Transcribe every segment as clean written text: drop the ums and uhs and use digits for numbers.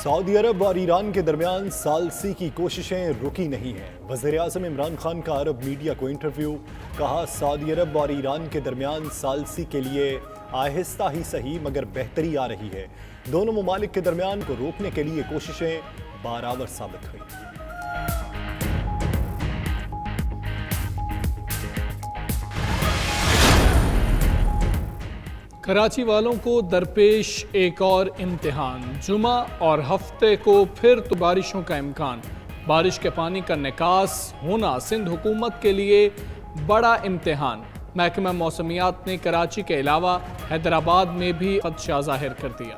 سعودی عرب اور ایران کے درمیان ثالثی کی کوششیں رکی نہیں ہیں۔ وزیر اعظم عمران خان کا عرب میڈیا کو انٹرویو، کہا سعودی عرب اور ایران کے درمیان ثالثی کے لیے آہستہ ہی صحیح مگر بہتری آ رہی ہے۔ دونوں ممالک کے درمیان کو روکنے کے لیے کوششیں بارآور ثابت ہوئی۔ کراچی والوں کو درپیش ایک اور امتحان، جمعہ اور ہفتے کو پھر تو بارشوں کا امکان۔ بارش کے پانی کا نکاس ہونا سندھ حکومت کے لیے بڑا امتحان۔ محکمہ موسمیات نے کراچی کے علاوہ حیدرآباد میں بھی خدشہ ظاہر کر دیا۔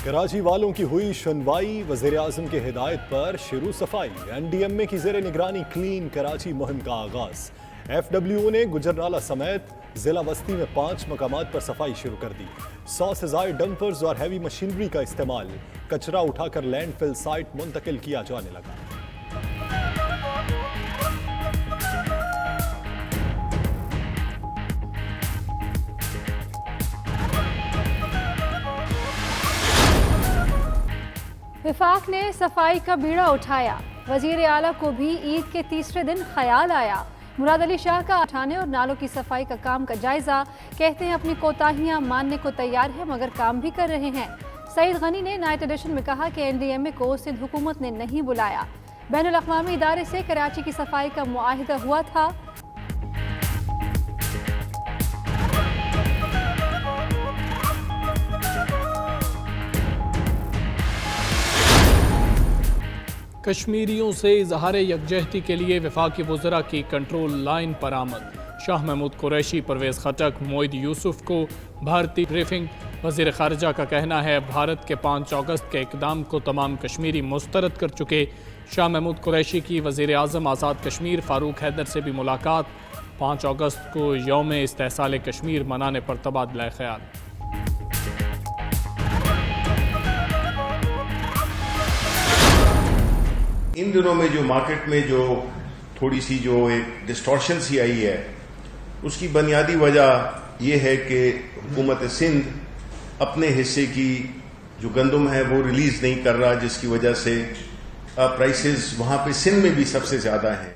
کراچی والوں کی ہوئی سنوائی، وزیر اعظم کی ہدایت پر شروع صفائی۔ این ڈی ایم اے کی زیر نگرانی کلین کراچی مہم کا آغاز۔ ایف ڈبلیو او نے گجرنالہ سمیت ضلع وسطی میں 5 مقامات پر صفائی شروع کر دی۔ 100 سے زائد ڈمپرز اور ہیوی مشینری کا استعمال، کچرا اٹھا کر لینڈ فل سائٹ منتقل کیا جانے لگا۔ وفاق نے صفائی کا بیڑا اٹھایا، وزیر اعلیٰ کو بھی عید کے تیسرے دن خیال آیا۔ مراد علی شاہ کا اٹھانے اور نالوں کی صفائی کا کام کا جائزہ، کہتے ہیں اپنی کوتاہیاں ماننے کو تیار ہیں مگر کام بھی کر رہے ہیں۔ سعید غنی نے نائٹ ایڈیشن میں کہا کہ این ڈی ایم اے کو سندھ حکومت نے نہیں بلایا، بین الاقوامی ادارے سے کراچی کی صفائی کا معاہدہ ہوا تھا۔ کشمیریوں سے اظہار یکجہتی کے لیے وفاقی وزراء کی کنٹرول لائن پر آمد۔ شاہ محمود قریشی، پرویز خٹک، موعد یوسف کو بھارتی بریفنگ۔ وزیر خارجہ کا کہنا ہے بھارت کے 5 اگست کے اقدام کو تمام کشمیری مسترد کر چکے۔ شاہ محمود قریشی کی وزیر اعظم آزاد کشمیر فاروق حیدر سے بھی ملاقات۔ 5 اگست کو یوم استحصال کشمیر منانے پر تبادلہ خیال۔ ان دنوں میں جو مارکیٹ میں جو تھوڑی سی جو ایک ڈسٹورشن سی آئی ہے، اس کی بنیادی وجہ یہ ہے کہ حکومت سندھ اپنے حصے کی جو گندم ہے وہ ریلیز نہیں کر رہا، جس کی وجہ سے پرائسز وہاں پہ سندھ میں بھی سب سے زیادہ ہیں۔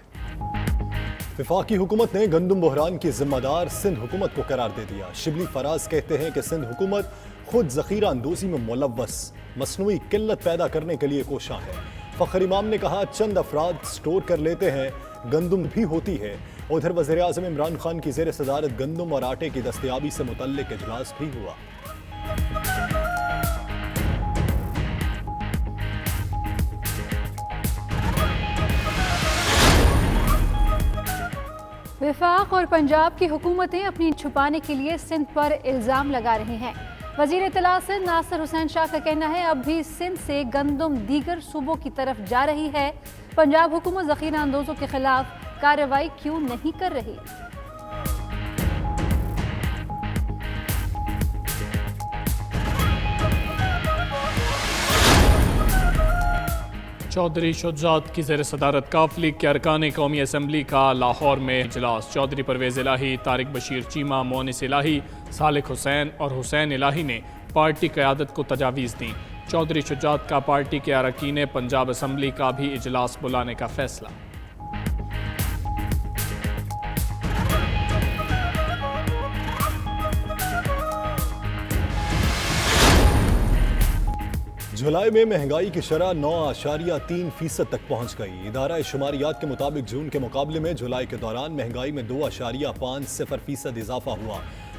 وفاقی حکومت نے گندم بحران کی ذمہ دار سندھ حکومت کو قرار دے دیا۔ شبلی فراز کہتے ہیں کہ سندھ حکومت خود ذخیرہ اندوزی میں ملوث، مصنوعی قلت پیدا کرنے کے لیے کوشاں ہے۔ فخر امام نے کہا چند افراد سٹور کر لیتے ہیں، گندم بھی ہوتی ہے۔ ادھر وزیر اعظم عمران خان کی زیر صدارت گندم اور آٹے کی دستیابی سے متعلق اجلاس بھی ہوا۔ وفاق اور پنجاب کی حکومتیں اپنی چھپانے کے لیے سندھ پر الزام لگا رہی ہیں۔ وزیر اطلاع سندھ ناصر حسین شاہ کا کہنا ہے اب بھی سندھ سے گندم دیگر صوبوں کی طرف جا رہی ہے، پنجاب حکومت ذخیرہ اندوزوں کے خلاف کارروائی کیوں نہیں کر رہی؟ چودھری شجاعت کی زیر صدارت کاف لیگ کے ارکان قومی اسمبلی کا لاہور میں اجلاس۔ چودھری پرویز الہی، طارق بشیر چیمہ، مونس الہی، صالح حسین اور حسین الہی نے پارٹی قیادت کو تجاویز دیں۔ چودھری شجاعت کا پارٹی کے اراکین پنجاب اسمبلی کا بھی اجلاس بلانے کا فیصلہ۔ جولائی میں مہنگائی کی شرح 9.3% تک پہنچ گئی۔ ادارہ شماریات کے مطابق جون کے مقابلے میں جولائی کے دوران مہنگائی میں 2.50% اضافہ ہوا۔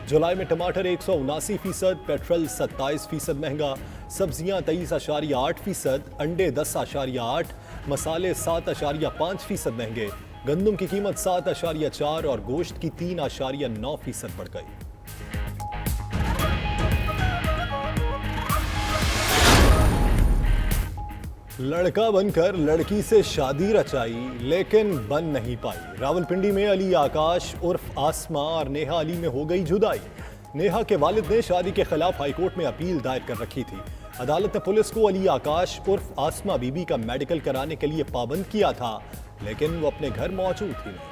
جولائی میں ٹماٹر 179%، پیٹرول 27% مہنگا، سبزیاں 23.8%، انڈے 10.8%، مسالے 7.5% مہنگے، گندم کی قیمت 7.4% اور گوشت کی 3.9% بڑھ گئی۔ لڑکا بن کر لڑکی سے شادی رچائی لیکن بن نہیں پائی۔ راولپنڈی میں علی آکاش عرف آسما اور نیہا علی میں ہو گئی جدائی۔ نیہا کے والد نے شادی کے خلاف ہائی کورٹ میں اپیل دائر کر رکھی تھی۔ عدالت نے پولیس کو علی آکاش عرف آسما بی بی کا میڈیکل کرانے کے لیے پابند کیا تھا، لیکن وہ اپنے گھر موجود ہی نہیں۔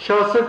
66